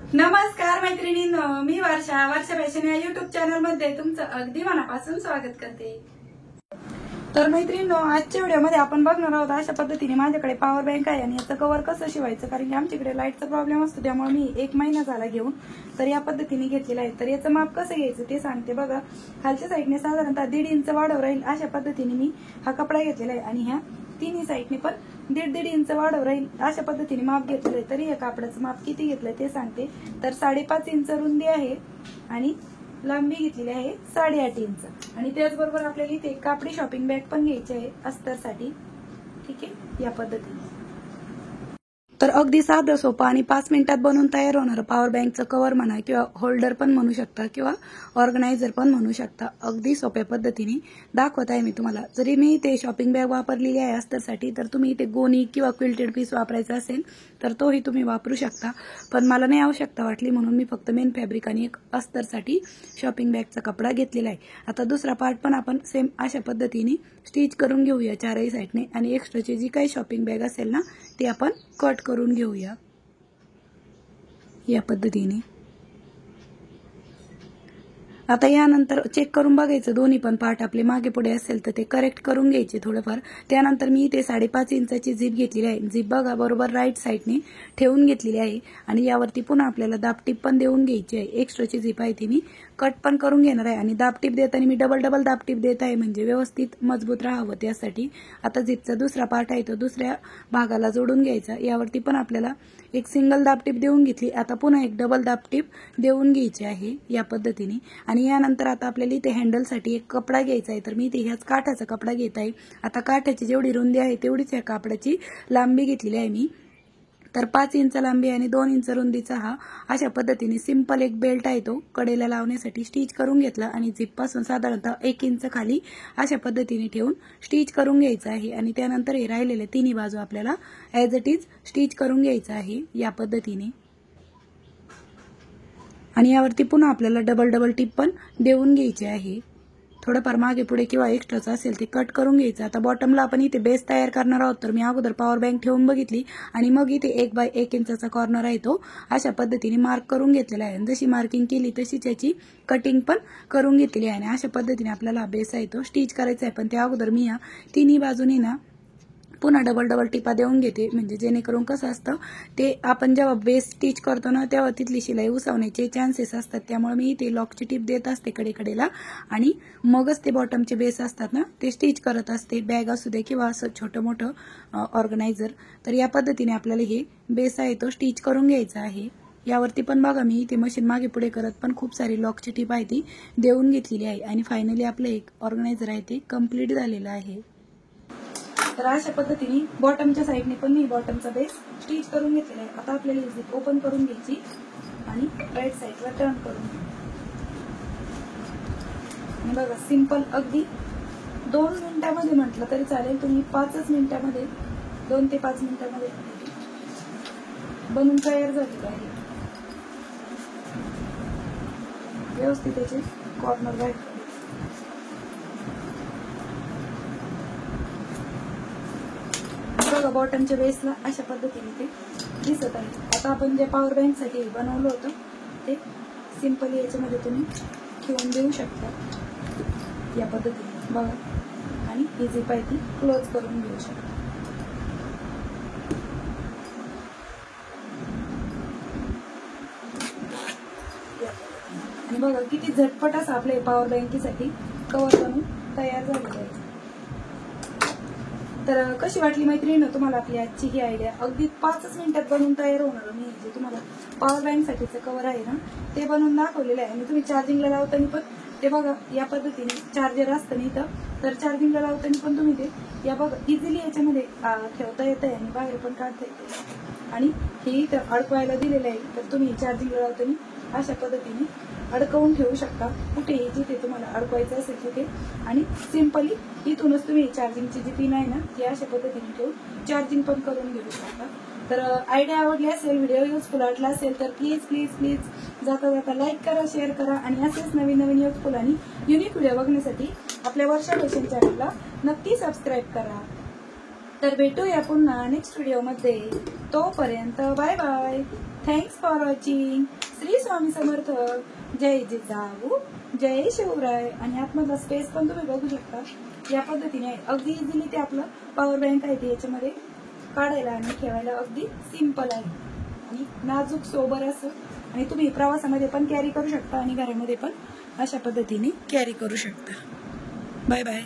नमस्कार मैत्रिणींनो, मी वर्षा फॅशन या युट्यूब चॅनल मध्ये तुमचं अगदी मनापासून स्वागत करते। तर मैत्रिणींनो, आजच्या व्हिडिओमध्ये आपण बघणार आहोत अशा पद्धतीने माझ्याकडे पॉवर बँक आहे आणि याचं कव्हर कसं शिवायचं, कारण की आमच्याकडे लाईटचा प्रॉब्लेम असतो, त्यामुळे मी 1 महिना झाला घेऊन तर या पद्धतीने घेतलेला आहे। तर याचं माप कसं घ्यायचं ते सांगते बघा। खालच्या साईडने साधारणतः 1.5 इंच वाढव राहील अशा पद्धतीने मी हा कपडा घेतलेला आहे आणि ह्या तिन्ही साईडने पण 1.5 इंच वाढव राहील अशा पद्धतीने माप घेतलंय। तरी या कापडाचं माप किती घेतलंय ते सांगते। तर 5.5 इंच रुंदी आहे आणि लांबी घेतलेली आहे 8.5 इंच आणि त्याचबरोबर आपल्याला इथे कापडी शॉपिंग बॅग पण घ्यायची आहे अस्तरसाठी। ठीक आहे, या पद्धतीने। तर अगदी साधं सोपं आणि 5 मिनिटात बनवून तयार होणारं पॉवर बँकचं कव्हर म्हणा किंवा होल्डर पण म्हणू शकता किंवा ऑर्गनायझर पण म्हणू शकता। अगदी सोप्या पद्धतीने दाखवत आहे मी तुम्हाला। जरी मी ते शॉपिंग बॅग वापरलेली आहे अस्तरसाठी, तर तुम्ही इथे गोणी किंवा क्विल्टेड पीस वापरायचा असेल तर तोही तुम्ही वापरू शकता, पण मला नाही आवश्यकता वाटली म्हणून मी फक्त मेन फॅब्रिक आणि एक अस्तरसाठी शॉपिंग बॅगचा कपडा घेतलेला आहे। आता दुसरा पार्ट पण आपण सेम अशा पद्धतीने स्टिच करून घेऊया चारही साईडने आणि एक्स्ट्राची जी काही शॉपिंग बॅग असेल ना ती आपण कट करून घेऊया या पद्धतीने। आता यानंतर चेक करून बघायचं दोन्ही पण पार्ट आपले मागे पुढे असेल तर ते करेक्ट करून घ्यायचे थोडंफार। त्यानंतर मी इथे 5.5 इंचाची झिप घेतलेली आहे। झिप बघा बरोबर राईट साईडने ठेवून घेतलेली आहे आणि यावरती पुन्हा आपल्याला दाबटीप पण देऊन घ्यायची आहे। एक्स्ट्राची झिप आहे ती मी कट पण करून घेणार आहे आणि दाबटीप देताना मी डबल दाबटीप देत आहे म्हणजे व्यवस्थित मजबूत राहावं त्यासाठी। आता झिपचा दुसरा पार्ट आहे तो दुसऱ्या भागाला जोडून घ्यायचा। यावरती पण आपल्याला एक सिंगल दाबटीप देऊन घेतली, आता पुन्हा एक डबल दाबटीप देऊन घ्यायची आहे या पद्धतीने। आणि यानंतर आता आपल्याला इथे हँडलसाठी एक कपडा घ्यायचा आहे, तर मी इथे ह्याच काठाचा कपडा घेत आहे। आता काठाची जेवढी रुंदी आहे तेवढीच या कापडाची लांबी घेतलेली आहे मी। तर 5 इंच लांबी आणि 2 इंच रुंदीचा हा अशा पद्धतीने सिंपल एक बेल्ट आहे तो कडेला लावण्यासाठी स्टिच करून घेतला आणि झिप पासून साधारणतः 1 इंच खाली अशा पद्धतीने ठेवून स्टिच करून घ्यायचं आहे। आणि त्यानंतर हे राहिलेले तिन्ही बाजू आपल्याला ॲज इट इज स्टिच करून घ्यायचं आहे या पद्धतीने। आणि यावरती पुन्हा आपल्याला डबल टिप पण देऊन घ्यायची आहे। थोडंफार मागे पुढे किंवा एक्स्ट्राचं असेल ते कट करून घ्यायचं। आता बॉटमला आपण इथे बेस तयार करणार आहोत, तर मी अगोदर पॉवर बँक ठेवून बघितली आणि मग इथे 1 बाय 1 इंचाचा कॉर्नर आहे तो अशा पद्धतीने मार्क करून घेतलेला आहे। जशी मार्किंग केली तशी त्याची कटिंग पण करून घेतलेली आहे आणि अशा पद्धतीने आपल्याला बेस आहे तो स्टिच करायचा आहे। पण त्या अगोदर मी या तिन्ही बाजूनी ना पुन्हा डबल टिपा देऊन घेते, म्हणजे जेणेकरून कसं असतं ते आपण जेव्हा बेस स्टिच करतो ना तेव्हा तिथली शिलाई उसवण्याचे चान्सेस असतात, त्यामुळे मी इथे लॉकची टिप देत असते कडेला आणि मगच ते बॉटमचे बेस असतात ना ते स्टिच करत असते, बॅग असू दे किंवा असं छोटं मोठं ऑर्गनायझर। तर या पद्धतीने आपल्याला हे बेस आहे तो स्टिच करून घ्यायचा आहे। यावरती पण बघा मी इथे मशीन मागे पुढे करत पण खूप सारी लॉकची टिप आहे ती देऊन घेतलेली आहे आणि फायनली आपलं एक ऑर्गनायझर आहे ते कम्प्लीट झालेलं आहे। तर अशा पद्धतीने बॉटमच्या साईडने पण मी बॉटमचा बेस स्टिच करून घेतलेला आहे। आता आपल्याला ही झिप ओपन करून घ्यायची आणि राईट साईडला टर्न करून आणि बघा सिंपल अगदी 2 मिनिटांमध्ये म्हटलं तरी चालेल, तुम्ही 5 मिनिटांमध्ये 2 ते 5 मिनिटांमध्ये बनवून तयार झालेलं आहे। व्यवस्थित त्याचे कॉर्नर राईट बघा बॉटमच्या बेसला अशा पद्धतीने ते दिसत आहे। आता आपण जे पॉवर बँक साठी बनवलं होतं ते सिंपल याच्यामध्ये तुम्ही ठेवून देऊ शकता या पद्धतीने बघा आणि ही झिप आहे ती क्लोज करून घेऊ शकता। आणि बघा किती झटपट असं आपल्या पॉवर बँकेसाठी कव्हर बनवून तयार झालेलं आहे। तर कशी वाटली मैत्रिणी तुम्हाला आपली आजची ही आयडिया? अगदी 5 मिनिटात बनवून तयार होणार मी जे तुम्हाला पॉवर बँक साठीचं कव्हर आहे ना ते बनवून दाखवलेलं आहे। आणि तुम्ही चार्जिंगला लावताना पण ते बघा या पद्धतीने चार्जर असतं नाही तर चार्जिंगला लावताना पण तुम्ही ते या बघा इझिली याच्यामध्ये ठेवता येतंय आणि बाहेर पण काढता येते आणि हे इथं अडकवायला दिलेलं आहे, तर तुम्ही चार्जिंगला लावताना अशा पद्धतीने अडकवून ठेवू शकता कुठेही जिथे तुम्हाला अडकवायचं असेल तिथे। आणि सिंपली इथूनच तुम्ही चार्जिंगची जी पिन आहे ना ती अशा पद्धतीने ठेवून चार्जिंग पण करून घेऊ शकता। तर आयडिया आवडली असेल, व्हिडिओ युजफुल वाटला असेल तर प्लीज जाता लाईक करा, शेअर करा आणि असेच नवीन युजफुल आणि युनिक व्हिडिओ बघण्यासाठी आपल्या वर्षा फॅशन चॅनलला नक्की सबस्क्राईब करा। तर भेटूया पुन्हा नेक्स्ट व्हिडिओमध्ये, तोपर्यंत bye bye. Thanks for watching. Shri Swami Samarth. जय जिजाऊ, जय शिवराय. आणि आतमधला स्पेस पण तुम्ही बघू शकता. या पद्धतीने अगदी इझिली ते आपलं पॉवर बँक आहे ते याच्यामध्ये काढायला आणि ठेवायला अगदी सिंपल आहे आणि नाजूक सोबर असं. आणि तुम्ही प्रवासामध्ये पण कॅरी करू शकता आणि घरामध्ये पण अशा पद्धतीने कॅरी करू शकता. Bye bye.